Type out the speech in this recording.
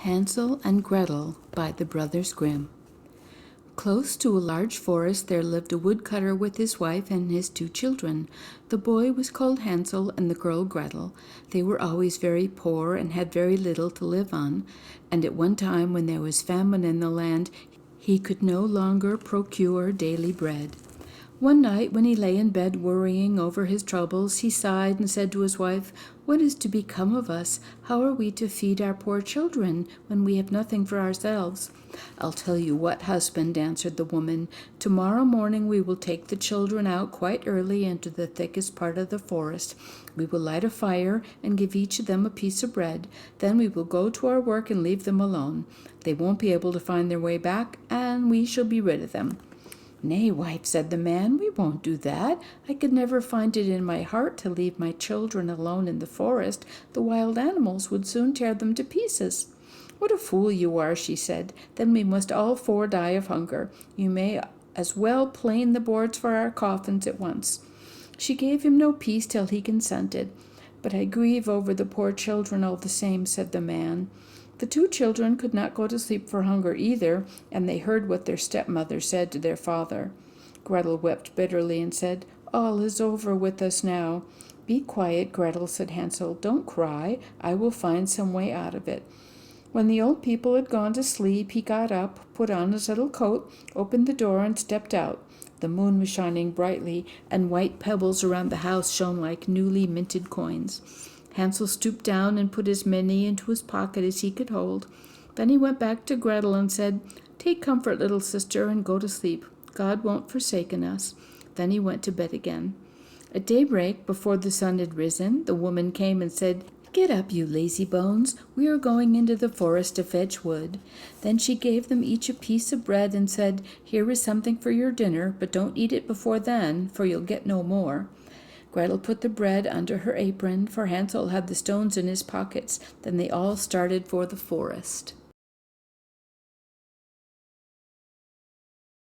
Hansel and Gretel by the Brothers Grimm. Close to a large forest there lived a woodcutter with his wife and his 2 children. The boy was called Hansel and the girl Gretel. They were always very poor and had very little to live on, and at one time when there was famine in the land, he could no longer procure daily bread. One night when he lay in bed worrying over his troubles, he sighed and said to his wife, "What is to become of us? How are we to feed our poor children when we have nothing for ourselves?" "I'll tell you what, husband," answered the woman. "Tomorrow morning we will take the children out quite early into the thickest part of the forest. We will light a fire and give each of them a piece of bread. Then we will go to our work and leave them alone. They won't be able to find their way back, and we shall be rid of them." "Nay, wife," said the man, "we won't do that. I could never find it in my heart to leave my children alone in the forest. The wild animals would soon tear them to pieces." "What a fool you are," she said. "Then we must all 4 die of hunger. You may as well plane the boards for our coffins at once." She gave him no peace till he consented. "But I grieve over the poor children all the same," said the man. The 2 children could not go to sleep for hunger either, and they heard what their stepmother said to their father. Gretel wept bitterly and said, "All is over with us now." "Be quiet, Gretel," said Hansel. "Don't cry. I will find some way out of it." When the old people had gone to sleep, he got up, put on his little coat, opened the door, and stepped out. The moon was shining brightly, and white pebbles around the house shone like newly minted coins. Hansel stooped down and put as many into his pocket as he could hold. Then he went back to Gretel and said, "Take comfort, little sister, and go to sleep. God won't forsaken us." Then he went to bed again. At daybreak, before the sun had risen, the woman came and said, "Get up, you lazy bones. We are going into the forest to fetch wood." Then she gave them each a piece of bread and said, "Here is something for your dinner, but don't eat it before then, for you'll get no more." Gretel put the bread under her apron, for Hansel had the stones in his pockets. Then they all started for the forest.